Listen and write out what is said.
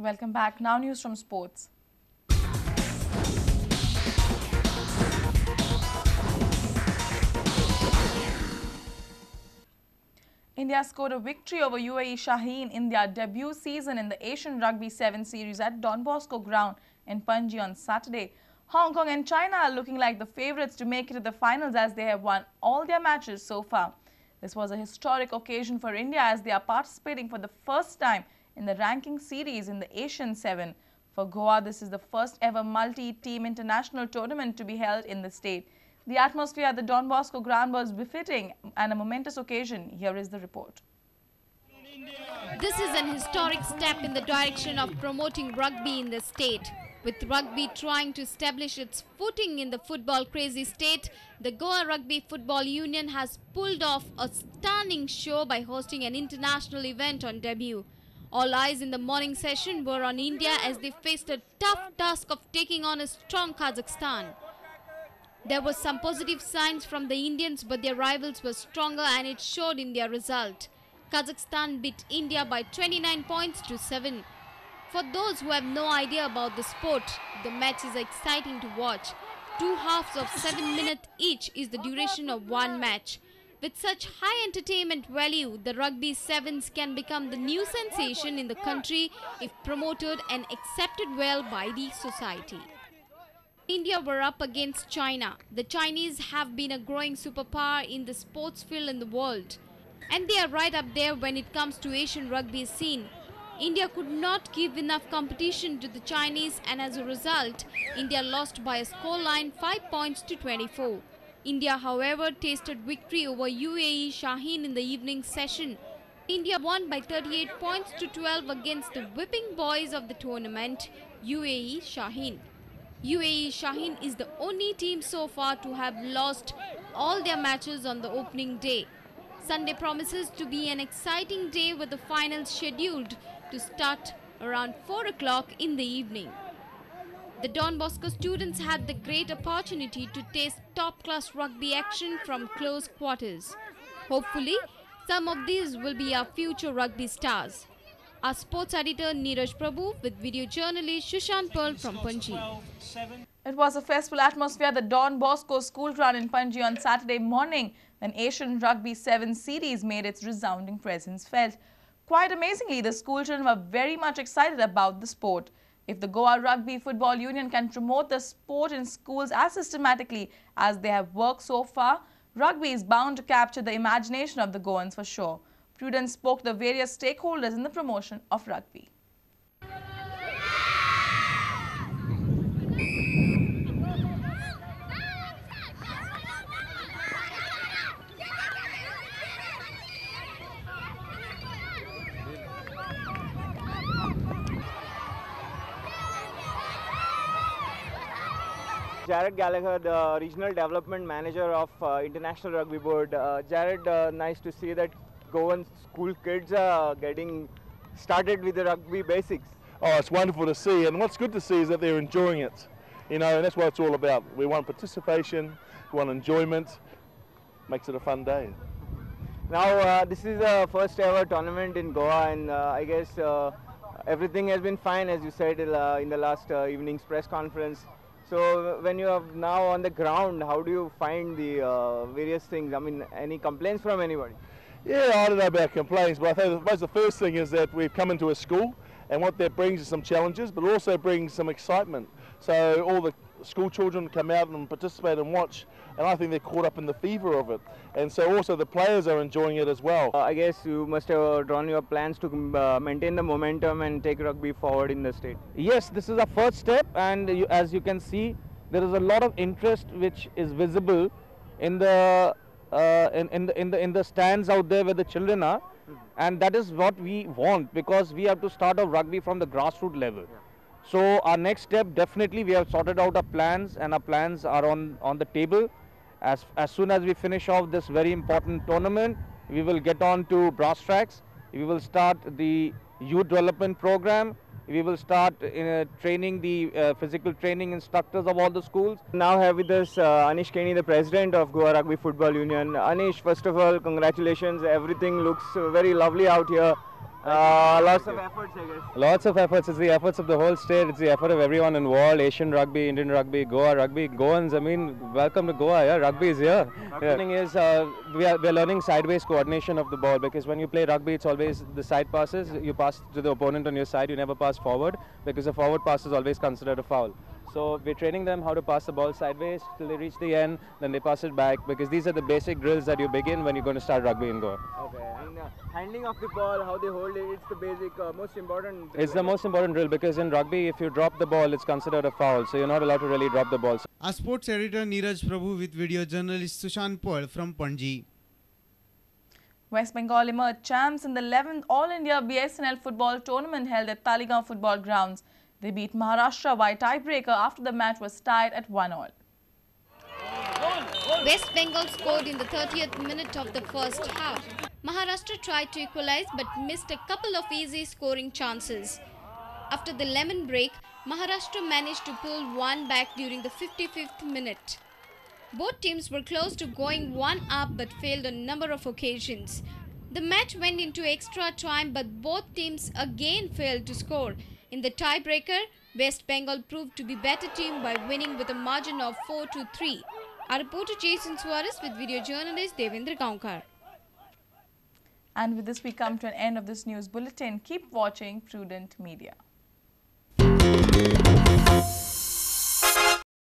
Welcome back. Now news from sports. India scored a victory over UAE Shaheen in their debut season in the Asian Rugby 7 Series at Don Bosco Ground in Panji on Saturday. Hong Kong and China are looking like the favourites to make it to the finals as they have won all their matches so far. This was a historic occasion for India as they are participating for the first time in the ranking series in the Asian 7. For Goa, this is the first ever multi-team international tournament to be held in the state. The atmosphere at the Don Bosco ground was befitting and a momentous occasion. Here is the report. This is an historic step in the direction of promoting rugby in the state. With rugby trying to establish its footing in the football-crazy state, the Goa Rugby Football Union has pulled off a stunning show by hosting an international event on debut. All eyes in the morning session were on India as they faced a tough task of taking on a strong Kazakhstan. There were some positive signs from the Indians, but their rivals were stronger and it showed in their result. Kazakhstan beat India by 29 points to 7. For those who have no idea about the sport, the match is exciting to watch. 2 halves of 7 minutes each is the duration of one match. With such high entertainment value, the Rugby Sevens can become the new sensation in the country if promoted and accepted well by the society. India were up against China. The Chinese have been a growing superpower in the sports field in the world. And they are right up there when it comes to Asian rugby scene. India could not give enough competition to the Chinese and as a result, India lost by a scoreline 5 points to 24. India, however, tasted victory over UAE Shaheen in the evening session. India won by 38 points to 12 against the whipping boys of the tournament, UAE Shaheen. UAE Shaheen is the only team so far to have lost all their matches on the opening day. Sunday promises to be an exciting day with the finals scheduled to start around 4 o'clock in the evening. The Don Bosco students had the great opportunity to taste top-class rugby action from close quarters. Hopefully, some of these will be our future rugby stars. Our sports editor Neeraj Prabhu with video journalist Sushant Pearl from Panji. It was a festival atmosphere at the Don Bosco School Ground in Panji on Saturday morning when Asian Rugby 7 Series made its resounding presence felt. Quite amazingly, the school children were very much excited about the sport. If the Goa Rugby Football Union can promote the sport in schools as systematically as they have worked so far, rugby is bound to capture the imagination of the Goans for sure. Prudent spoke to the various stakeholders in the promotion of rugby. Jared Gallagher, the Regional Development Manager of International Rugby Board. Jared, nice to see that Goan school kids are getting started with the rugby basics. Oh, it's wonderful to see, and what's good to see is that they're enjoying it. You know, and that's what it's all about. We want participation, we want enjoyment, makes it a fun day. Now, this is the first ever tournament in Goa, and I guess everything has been fine, as you said in the last evening's press conference. So when you are now on the ground, how do you find the various things? I mean, any complaints from anybody? Yeah, I don't know about complaints, but I suppose the first thing is that we've come into a school, and what that brings is some challenges, but also brings some excitement. So all the school children come out and participate and watch, and I think they're caught up in the fever of it. And so also the players are enjoying it as well. I guess you must have drawn your plans to maintain the momentum and take rugby forward in the state. Yes, this is a first step, and as you can see, there is a lot of interest which is visible in the in the stands out there where the children are, and that is what we want, because we have to start off rugby from the grassroots level. So our next step, definitely we have sorted out our plans, and our plans are on the table. As soon as we finish off this very important tournament, we will get on to brass tracks. We will start the youth development program. We will start training the physical training instructors of all the schools. Now have with us Anish Kenny, the president of Goa Rugby Football Union. Anish, first of all, congratulations. Everything looks very lovely out here. Lots of efforts, I guess. Lots of efforts. It's the efforts of the whole state. It's the effort of everyone involved. Asian rugby, Indian rugby, Goa rugby. Goans, I mean, welcome to Goa. Yeah, rugby is here. The thing is, we're learning sideways coordination of the ball, because when you play rugby, it's always the side passes. You pass to the opponent on your side. You never pass forward, because a forward pass is always considered a foul. So we're training them how to pass the ball sideways till they reach the end, then they pass it back, because these are the basic drills that you begin when you're going to start rugby in Goa. Okay, and handling of the ball, how they hold it, it's the basic, most important. It's the most important drill, because in rugby, if you drop the ball, it's considered a foul, so you're not allowed to really drop the ball. Our sports editor Neeraj Prabhu with video journalist Sushant Paul from Panji. West Bengal emerged champs in the 11th All India BSNL football tournament held at Taligaon football grounds. They beat Maharashtra by tiebreaker after the match was tied at 1-1. West Bengal scored in the 30th minute of the first half. Maharashtra tried to equalize but missed a couple of easy scoring chances. After the lemon break, Maharashtra managed to pull one back during the 55th minute. Both teams were close to going one up but failed on a number of occasions. The match went into extra time, but both teams again failed to score. In the tiebreaker, West Bengal proved to be better team by winning with a margin of 4-3. Our reporter Jason Suarez with video journalist Devendra Kaunkar. And with this, we come to an end of this news bulletin. Keep watching Prudent Media.